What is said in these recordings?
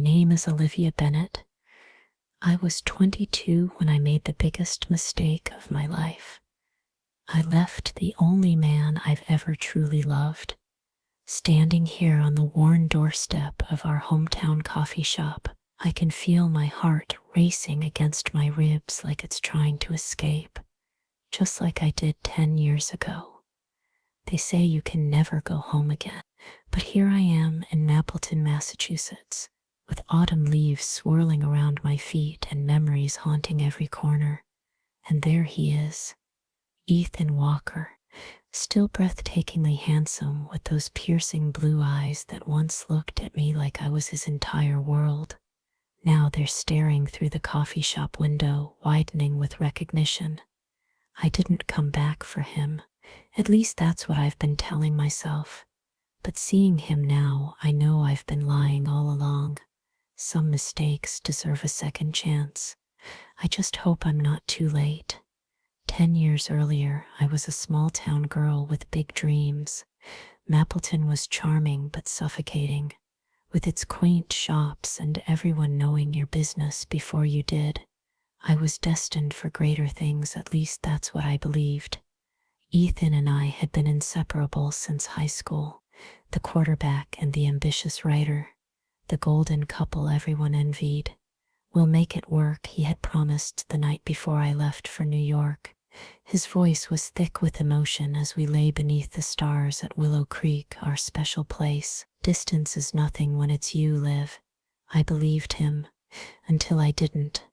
name is Olivia Bennett. I was 22 when I made the biggest mistake of my life. I left the only man I've ever truly loved, standing here on the worn doorstep of our hometown coffee shop. I can feel my heart racing against my ribs like it's trying to escape, just like I did 10 years ago. They say you can never go home again, but here I am in Mapleton, Massachusetts, with autumn leaves swirling around my feet and memories haunting every corner. And there he is, Ethan Walker, still breathtakingly handsome with those piercing blue eyes that once looked at me like I was his entire world. Now they're staring through the coffee shop window, widening with recognition. I didn't come back for him. At least that's what I've been telling myself. But seeing him now, I know I've been lying all along. Some mistakes deserve a second chance. I just hope I'm not too late. 10 years earlier, I was a small-town girl with big dreams. Mapleton was charming but suffocating, with its quaint shops and everyone knowing your business before you did. I was destined for greater things, at least that's what I believed. Ethan and I had been inseparable since high school, the quarterback and the ambitious writer, the golden couple everyone envied. "We'll make it work," he had promised the night before I left for New York. His voice was thick with emotion as we lay beneath the stars at Willow Creek, our special place. Distance is nothing when it's you, Liv. I believed him, until I didn't.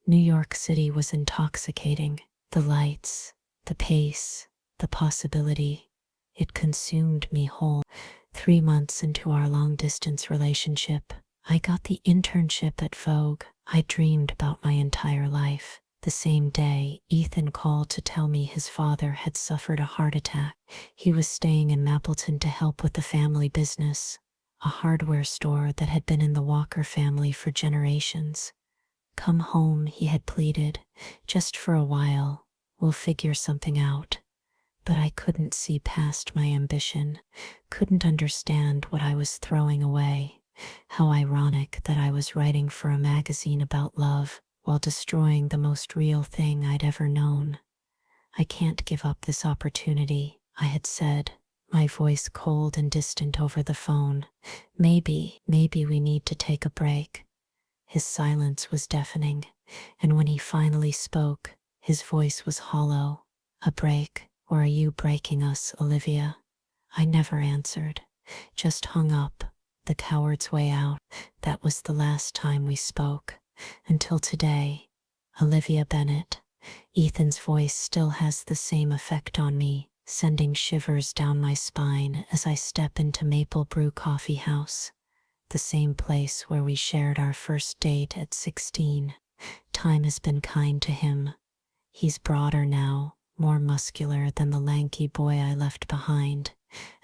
New York City was intoxicating. The lights, the pace, the possibility. It consumed me whole. 3 months into our long-distance relationship, I got the internship at Vogue I dreamed about my entire life. The same day, Ethan called to tell me his father had suffered a heart attack. He was staying in Mapleton to help with the family business, a hardware store that had been in the Walker family for generations. "Come home," he had pleaded, "just for a while. We'll figure something out." But I couldn't see past my ambition, couldn't understand what I was throwing away. How ironic that I was writing for a magazine about love while destroying the most real thing I'd ever known. "I can't give up this opportunity," I had said, my voice cold and distant over the phone. Maybe we need to take a break." His silence was deafening, and when he finally spoke, his voice was hollow. "A break? Or are you breaking us, Olivia?" I never answered, just hung up, the coward's way out. That was the last time we spoke. Until today. Olivia Bennett. Ethan's voice still has the same effect on me, sending shivers down my spine as I step into Maple Brew Coffee House, the same place where we shared our first date at 16. Time has been kind to him. He's broader now, more muscular than the lanky boy I left behind.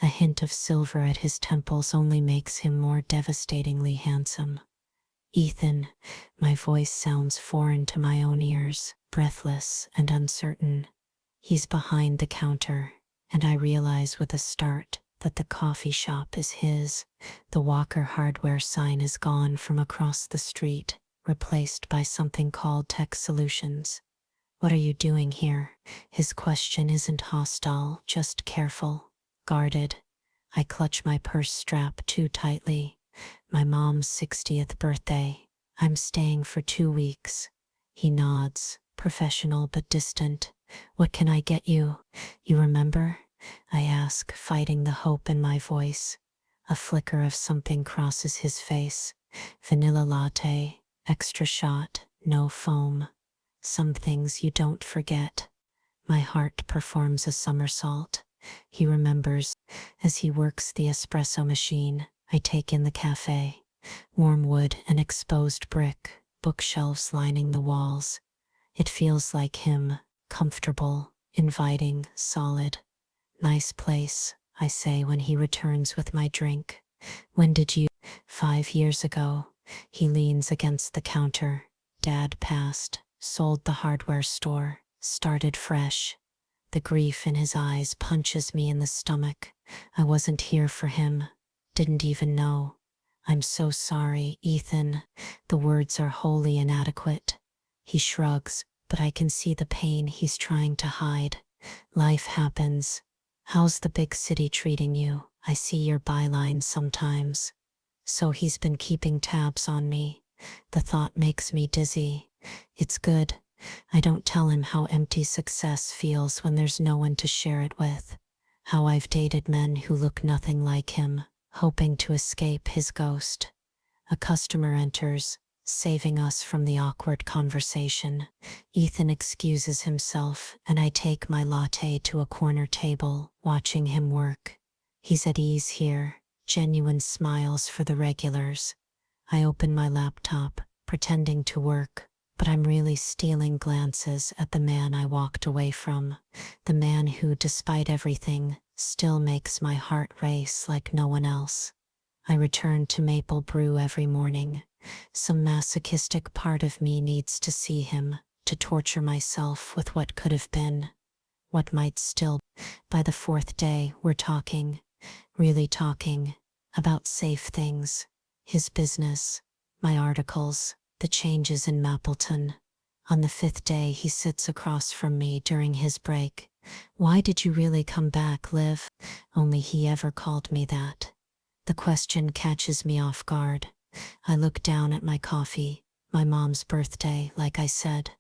A hint of silver at his temples only makes him more devastatingly handsome. "Ethan," my voice sounds foreign to my own ears, breathless and uncertain. He's behind the counter, and I realize with a start that the coffee shop is his. The Walker hardware sign is gone from across the street, replaced by something called Tech Solutions. "What are you doing here?" His question isn't hostile, just careful, guarded. I clutch my purse strap too tightly. "My mom's 60th birthday. I'm staying for 2 weeks." He nods, professional but distant. "What can I get you? You remember?" I ask, fighting the hope in my voice. A flicker of something crosses his face. "Vanilla latte, extra shot, no foam. Some things you don't forget." My heart performs a somersault. He remembers. As he works the espresso machine, I take in the cafe. Warm wood and exposed brick, bookshelves lining the walls. It feels like him, comfortable, inviting, solid. "Nice place," I say when he returns with my drink. "When did you?" 5 years ago. He leans against the counter. Dad passed, sold the hardware store, started fresh. The grief in his eyes punches me in the stomach. I wasn't here for him. Didn't even know. I'm so sorry, Ethan. The words are wholly inadequate. He shrugs, but I can see the pain he's trying to hide. Life happens. How's the big city treating you? I see your bylines sometimes. So he's been keeping tabs on me. The thought makes me dizzy. It's good. I don't tell him how empty success feels when there's no one to share it with. How I've dated men who look nothing like him, hoping to escape his ghost. A customer enters, saving us from the awkward conversation. Ethan excuses himself, and I take my latte to a corner table, watching him work. He's at ease here, genuine smiles for the regulars. I open my laptop, pretending to work, but I'm really stealing glances at the man I walked away from. The man who, despite everything, still makes my heart race like no one else. I return to Maple Brew every morning. Some masochistic part of me needs to see him, to torture myself with what could have been, what might still. By the fourth day, we're talking, really talking, about safe things, his business, my articles, the changes in Mapleton. On the fifth day, he sits across from me during his break. Why did you really come back, Liv? Only he ever called me that. The question catches me off guard. I look down at my coffee, my mom's birthday, like I said.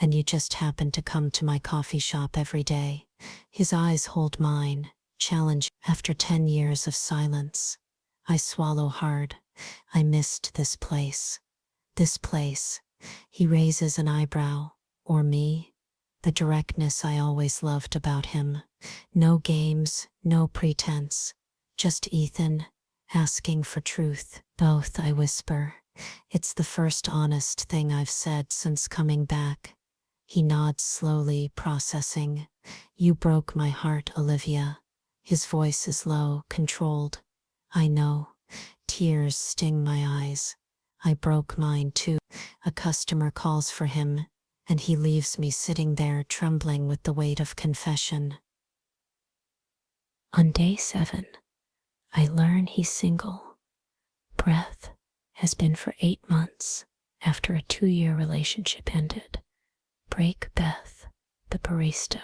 And you just happen to come to my coffee shop every day. His eyes hold mine, challenge. After 10 years of silence, I swallow hard. I missed this place. This place. He raises an eyebrow. Or me. The directness I always loved about him. No games, no pretense. Just Ethan, asking for truth. Both, I whisper. It's the first honest thing I've said since coming back. He nods slowly, processing. You broke my heart, Olivia. His voice is low, controlled. I know. Tears sting my eyes. I broke mine too. A customer calls for him, and he leaves me sitting there trembling with the weight of confession. On day 7, I learn he's single. Breath has been for 8 months after a 2-year relationship ended. Break Beth, the barista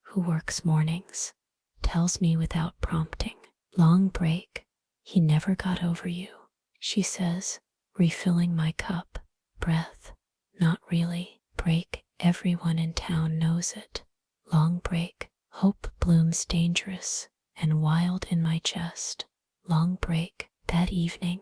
who works mornings, tells me without prompting. Long break, he never got over you, she says, refilling my cup. Breath, not really. Break, everyone in town knows it. Long break, hope blooms dangerous and wild in my chest. Long break, that evening,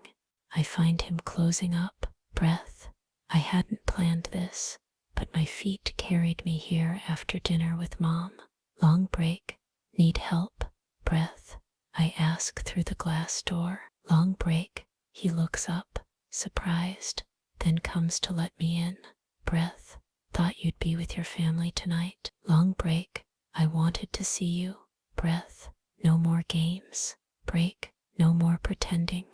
I find him closing up. Breath, I hadn't planned this, but my feet carried me here after dinner with Mom. Long break, need help? Breath, I ask through the glass door. Long break, he looks up, surprised, then comes to let me in. Breath, thought you'd be with your family tonight. Long break, I wanted to see you. Breath, no more games. Break, no more pretending.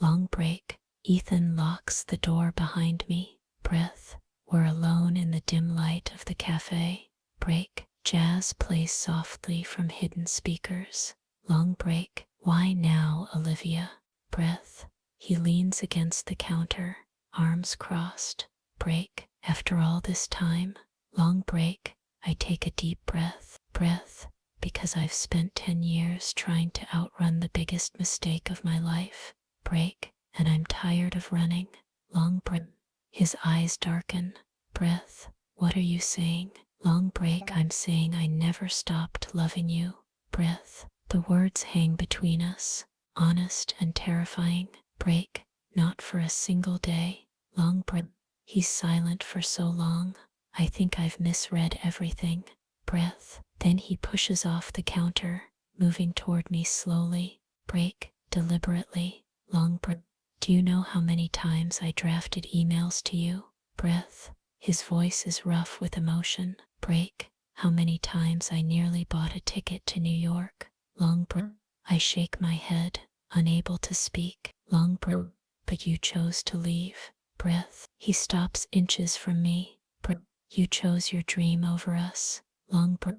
Long break, Ethan locks the door behind me. Breath, we're alone in the dim light of the cafe. Break, jazz plays softly from hidden speakers. Long break, why now, Olivia? Breath, he leans against the counter, arms crossed. Break, after all this time. Long break, I take a deep breath. Breath, because I've spent 10 years trying to outrun the biggest mistake of my life. Break, and I'm tired of running. Long breath. His eyes darken. Breath, what are you saying? Long break, I'm saying I never stopped loving you. Breath, the words hang between us, honest and terrifying. Break, not for a single day. Long breath. He's silent for so long. I think I've misread everything. Breath. Then he pushes off the counter, moving toward me slowly. Break, deliberately. Long breath. Do you know how many times I drafted emails to you? Breath. His voice is rough with emotion. Break. How many times I nearly bought a ticket to New York? Long breath. I shake my head, unable to speak. Long breath. But you chose to leave. Breath. He stops inches from me. Breath. You chose your dream over us. Long breath.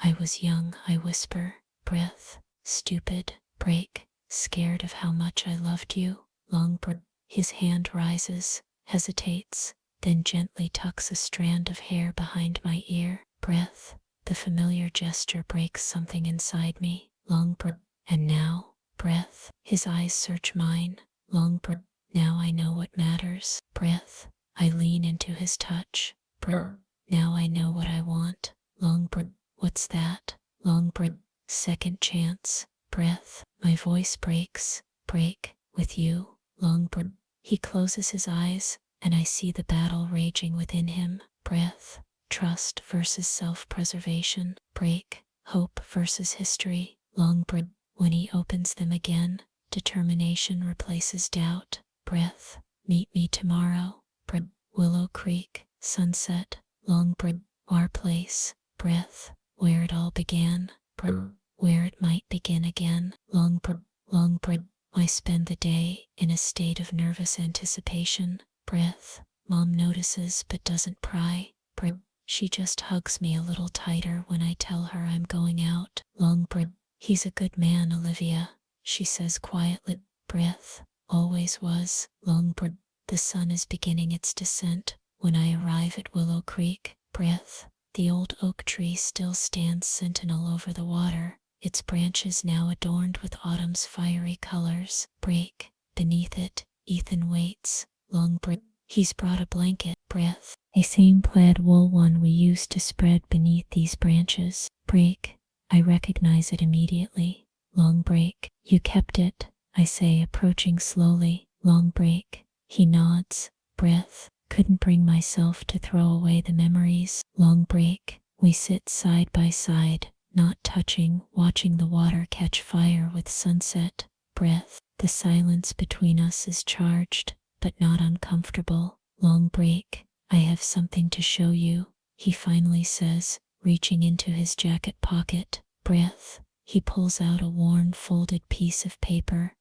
I was young, I whisper. Breath. Stupid. Break. Scared of how much I loved you. long breath. His hand rises, hesitates, then gently tucks a strand of hair behind my ear. Breath. The familiar gesture breaks something inside me. Long breath. And now, breath. His eyes search mine. Long breath. Now I know what matters. Breath. I lean into his touch. Breath. Now I know what I want. Long breath. What's that? Long breath. Second chance. Breath. My voice breaks. Break. With you. Long breath. He closes his eyes, and I see the battle raging within him. Breath. Trust versus self-preservation. Break. Hope versus history. Long breath. When he opens them again, determination replaces doubt. Breath. Meet me tomorrow. Breath. Willow Creek. Sunset. Long breath. Our place. Breath. Where it all began. Breath. Where it might begin again. Long breath. Long breath. I spend the day in a state of nervous anticipation. Breath. Mom notices but doesn't pry. Breath. She just hugs me a little tighter when I tell her I'm going out. Long breath. He's a good man, Olivia, she says quietly. Breath. Always was. Long breath. The sun is beginning its descent when I arrive at Willow Creek. Breath. The old oak tree still stands sentinel over the water, its branches now adorned with autumn's fiery colors. Break. Beneath it, Ethan waits. Long breath. He's brought a blanket. Breath. A same plaid wool one we used to spread beneath these branches. Break. I recognize it immediately. Long break. You kept it, I say, approaching slowly. Long break. He nods. Breath. Couldn't bring myself to throw away the memories. Long break. We sit side by side, not touching, watching the water catch fire with sunset. Breath. The silence between us is charged, but not uncomfortable. Long break. I have something to show you, he finally says, reaching into his jacket pocket. Breath. He pulls out a worn, folded piece of paper.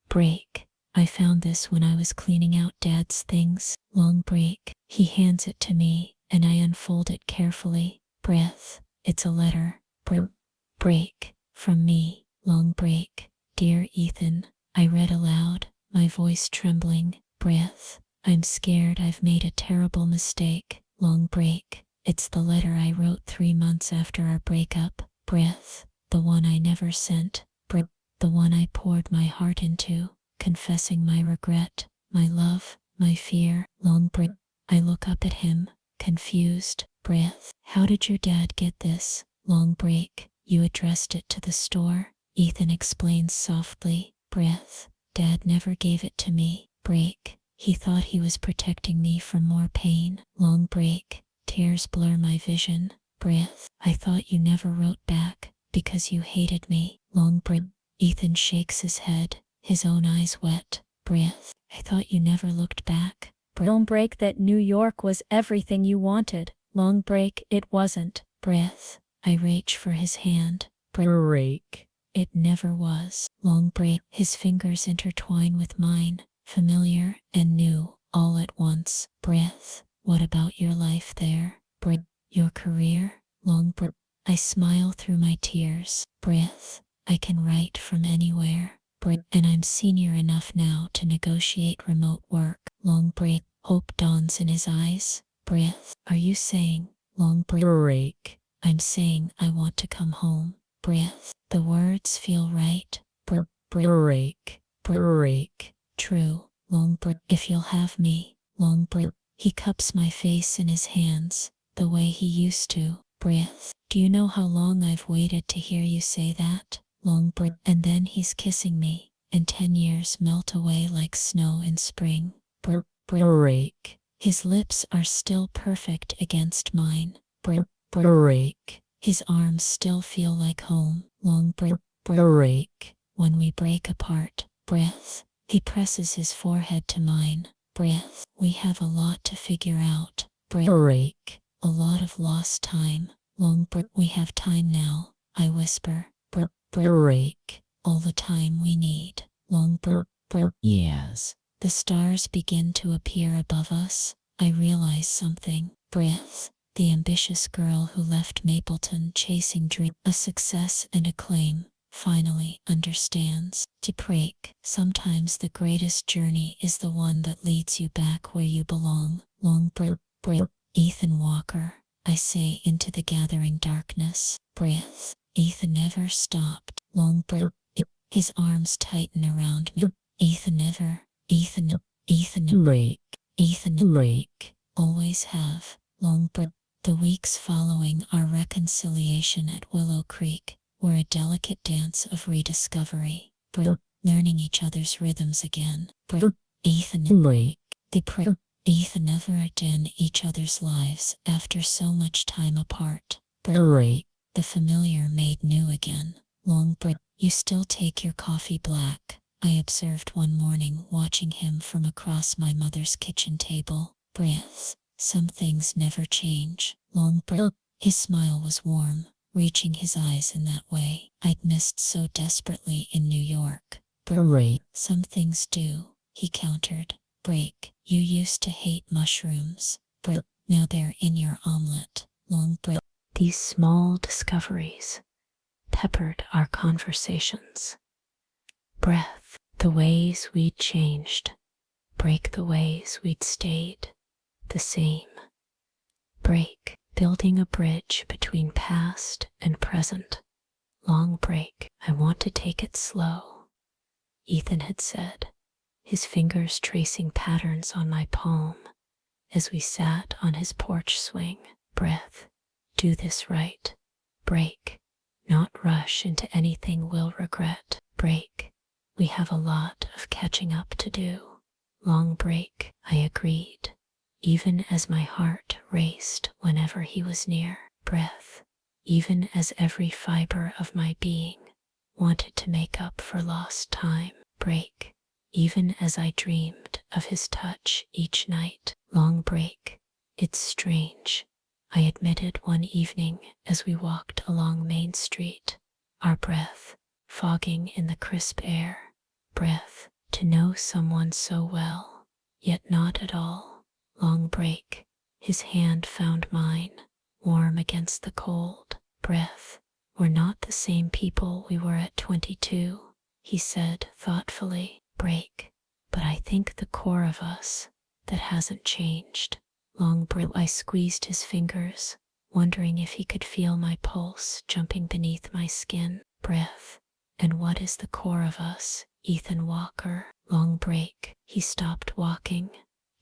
Break. I found this when I was cleaning out Dad's things. Long break. He hands it to me, and I unfold it carefully. Breath. It's a letter. Break. From me. Long break. Dear Ethan. I read aloud, my voice trembling. Breath. I'm scared I've made a terrible mistake. Long break. It's the letter I wrote 3 months after our breakup. Breath. The one I never sent. The one I poured my heart into, confessing my regret, my love, my fear. Long break. I look up at him, confused. Breath. How did your dad get this? Long break. You addressed it to the store, Ethan explains softly. Breath. Dad never gave it to me. Break. He thought he was protecting me from more pain. Long break. Tears blur my vision. Breath. I thought you never wrote back because you hated me. Long breath. Ethan shakes his head, his own eyes wet. Breath. I thought you never looked back. Long break. That New York was everything you wanted. Long break. It wasn't. Breath. I reach for his hand. Break. It never was. Long break. His fingers intertwine with mine, familiar and new, all at once. Breath. What about your life there? Breath. Your career? Long breath. I smile through my tears. Breath. I can write from anywhere. Breath. And I'm senior enough now to negotiate remote work. Long break. Hope dawns in his eyes. Breath. Are you saying? Long break. I'm saying I want to come home. Breath. The words feel right. Break. True. Long breath. If you'll have me. Long breath. He cups my face in his hands, the way he used to. Breath. Do you know how long I've waited to hear you say that? Long breath. And then he's kissing me, and 10 years melt away like snow in spring. Break. His lips are still perfect against mine. Break. His arms still feel like home. Long break. When we break apart. Breath. He presses his forehead to mine. Breath. We have a lot to figure out. Break. A lot of lost time. Long breath. We have time now, I whisper. Break. All the time we need. Long breath. Yes. The stars begin to appear above us. I realize something. Breath. The ambitious girl who left Mapleton chasing dreams, a success and acclaim, finally understands. To break, sometimes the greatest journey is the one that leads you back where you belong. Long break. Ethan Walker, I say into the gathering darkness. Breath. Ethan never stopped. Long break. His arms tighten around me. Ethan never. Ethan break. Ethan break. Always have. Long break. The weeks following our reconciliation at Willow Creek were a delicate dance of rediscovery, learning each other's rhythms again. Ethan break. They pray. Ethan never again each other's lives after so much time apart. Break. The familiar made new again. Long break. You still take your coffee black, I observed one morning watching him from across my mother's kitchen table. Breath. Some things never change. Long break. His smile was warm, reaching his eyes in that way I'd missed so desperately in New York. Break. Some things do, he countered. Break. You used to hate mushrooms. Break. Now they're in your omelet. Long break. These small discoveries peppered our conversations. Breath. The ways we'd changed. Break. The ways we'd stayed the same. Break. Building a bridge between past and present. Long break. I want to take it slow, Ethan had said, his fingers tracing patterns on my palm as we sat on his porch swing. Breath. Do this right. Break. Not rush into anything we'll regret. Break. We have a lot of catching up to do. Long break, I agreed, even as my heart raced whenever he was near. Breath. Even as every fiber of my being wanted to make up for lost time. Break. Even as I dreamed of his touch each night. Long break. It's strange, I admitted one evening as we walked along Main Street, our breath fogging in the crisp air. Breath. To know someone so well, yet not at all. Long break. His hand found mine, warm against the cold. Breath. We're not the same people we were at 22, he said thoughtfully. Break. But I think the core of us, that hasn't changed. Long break. I squeezed his fingers, wondering if he could feel my pulse jumping beneath my skin. Breath. And what is the core of us, Ethan Walker? Long break. He stopped walking,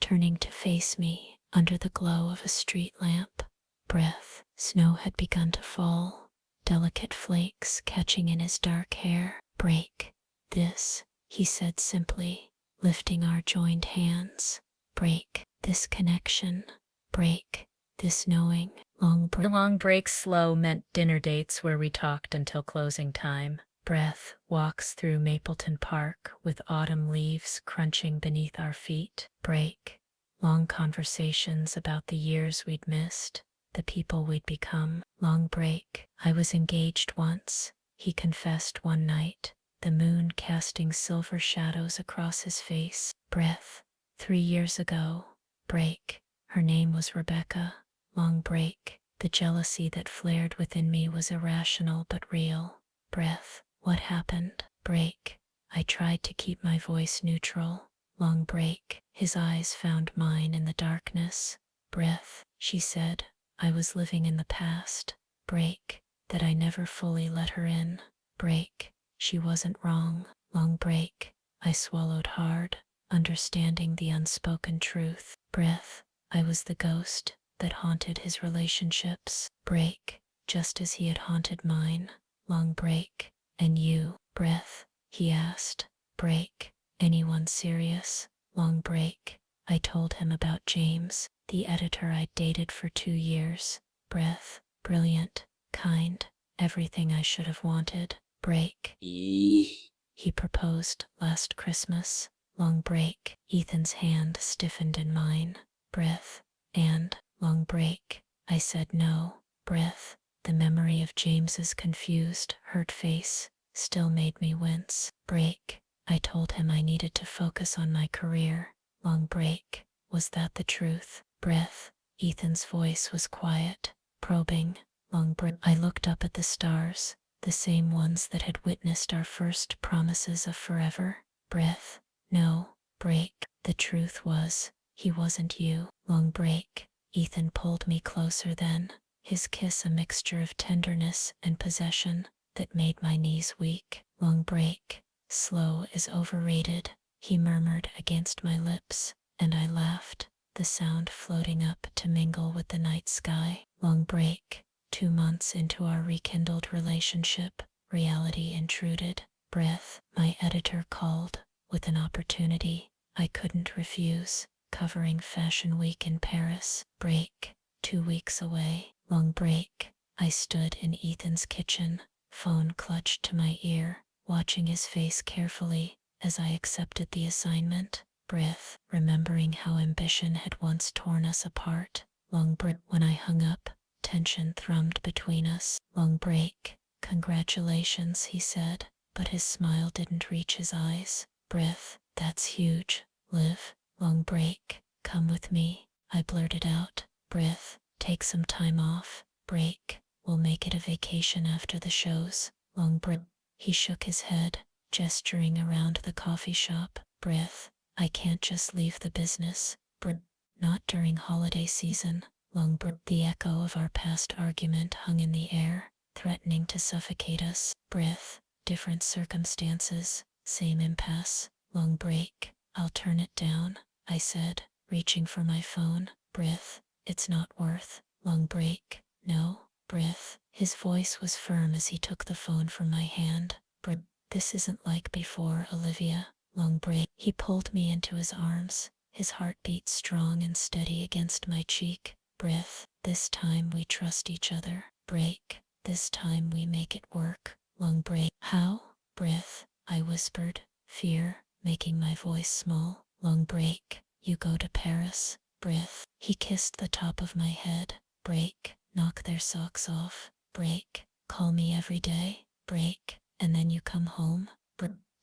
turning to face me under the glow of a street lamp. Breath. Snow had begun to fall, delicate flakes catching in his dark hair. Break. This, he said simply, lifting our joined hands. Break. This connection. Break. This knowing. Long break. The long break slow meant dinner dates where we talked until closing time. Breath. Walks through Mapleton Park with autumn leaves crunching beneath our feet. Break. Long conversations about the years we'd missed, the people we'd become. Long break. I was engaged once, he confessed one night, the moon casting silver shadows across his face. Breath. 3 years ago. Break. Her name was Rebecca. Long break. The jealousy that flared within me was irrational but real. Breath. What happened? Break. I tried to keep my voice neutral. Long break. His eyes found mine in the darkness. Breath. She said, I was living in the past. Break. That I never fully let her in. Break. She wasn't wrong. Long break. I swallowed hard, understanding the unspoken truth. Breath. I was the ghost that haunted his relationships. Break. Just as he had haunted mine. Long break. And you? Breath. He asked. Break. Anyone serious? Long break. I told him about James, the editor I'd dated for 2 years. Breath. Brilliant, kind, everything I should have wanted. Break. He proposed last Christmas. Long break. Ethan's hand stiffened in mine. Breath. And, long break. I said no. Breath. The memory of James's confused, hurt face still made me wince. Break. I told him I needed to focus on my career. Long break. Was that the truth? Breath. Ethan's voice was quiet, probing. Long break. I looked up at the stars, the same ones that had witnessed our first promises of forever. Breath. No. Break. The truth was, he wasn't you. Long break. Ethan pulled me closer then, his kiss a mixture of tenderness and possession that made my knees weak. Long break. Slow is overrated, he murmured against my lips, and I laughed, the sound floating up to mingle with the night sky. Long break. 2 months into our rekindled relationship, reality intruded. Breath. My editor called with an opportunity I couldn't refuse, covering Fashion Week in Paris. Break. 2 weeks away. Long break. I stood in Ethan's kitchen, phone clutched to my ear, watching his face carefully as I accepted the assignment. Breath. Remembering how ambition had once torn us apart. Long break. When I hung up, tension thrummed between us. Long break. Congratulations, he said, but his smile didn't reach his eyes. Breath. That's huge, Liv. Long break. Come with me, I blurted out. Breath. Take some time off. Break. We'll make it a vacation after the shows. Long break. He shook his head, gesturing around the coffee shop. Breath. I can't just leave the business. Breath. Not during holiday season. Long breath. The echo of our past argument hung in the air, threatening to suffocate us. Breath. Different circumstances, same impasse. Long break. I'll turn it down, I said, reaching for my phone. Breath. It's not worth. Long break. No. Breath. His voice was firm as he took the phone from my hand. Breath. This isn't like before, Olivia. Long break. He pulled me into his arms, his heartbeat strong and steady against my cheek. Breath. This time we trust each other. Break. This time we make it work. Long break. How? Breath. I whispered, fear making my voice small. Long break. You go to Paris. Breath. He kissed the top of my head. Break. Knock their socks off. Break. Call me every day. Break. And then you come home.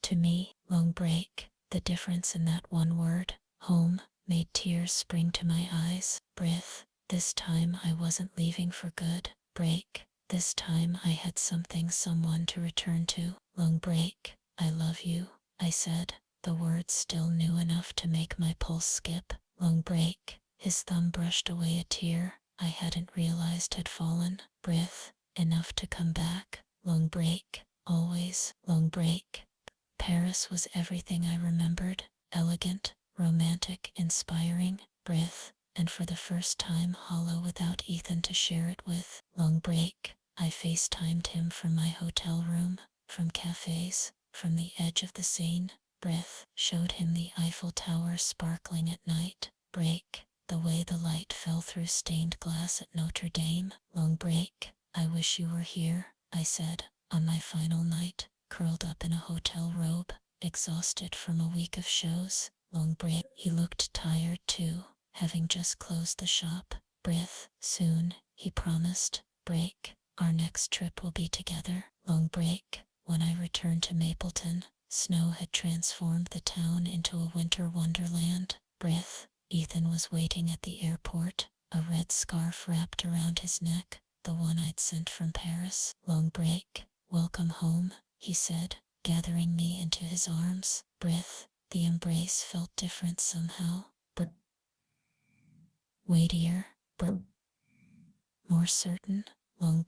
To me. Long break. The difference in that one word, home, made tears spring to my eyes. Breath. This time I wasn't leaving for good. Break. This time I had someone to return to. Long break. I love you, I said, the words still new enough to make my pulse skip. Long break. His thumb brushed away a tear I hadn't realized had fallen. Breath. Enough to come back. Long break. Always. Long break. Paris was everything I remembered. Elegant, romantic, inspiring. Breath. And for the first time hollow without Ethan to share it with. Long break. I FaceTimed him from my hotel room, from cafes, from the edge of the Seine. Breath. Showed him the Eiffel Tower sparkling at night. Break. The way the light fell through stained glass at Notre Dame. Long break. I wish you were here, I said, on my final night, curled up in a hotel robe, exhausted from a week of shows. Long break. He looked tired too, having just closed the shop. Breath. Soon, he promised. Break. Our next trip will be together. Long break. When I returned to Mapleton, snow had transformed the town into a winter wonderland. Breath. Ethan was waiting at the airport, a red scarf wrapped around his neck, the one I'd sent from Paris. Long break. Welcome home, he said, gathering me into his arms. Breath. The embrace felt different somehow. Weightier. More certain. Long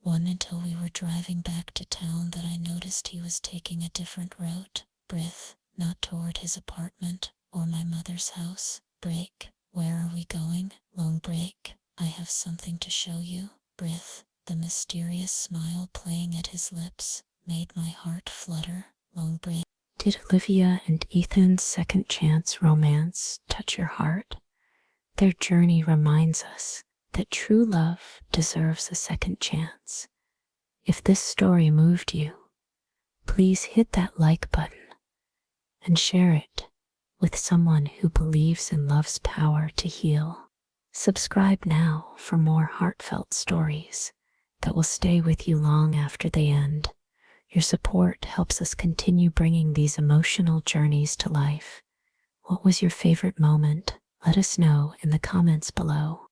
one until we were driving back to town that I noticed he was taking a different route. Breath. Not toward his apartment or my mother's house. Break. Where are we going? Long break. I have something to show you. Breath. The mysterious smile playing at his lips made my heart flutter. Long break. Did Olivia and Ethan's second chance romance touch your heart? Their journey reminds us that true love deserves a second chance. If this story moved you, please hit that like button and share it with someone who believes in love's power to heal. Subscribe now for more heartfelt stories that will stay with you long after they end. Your support helps us continue bringing these emotional journeys to life. What was your favorite moment? Let us know in the comments below.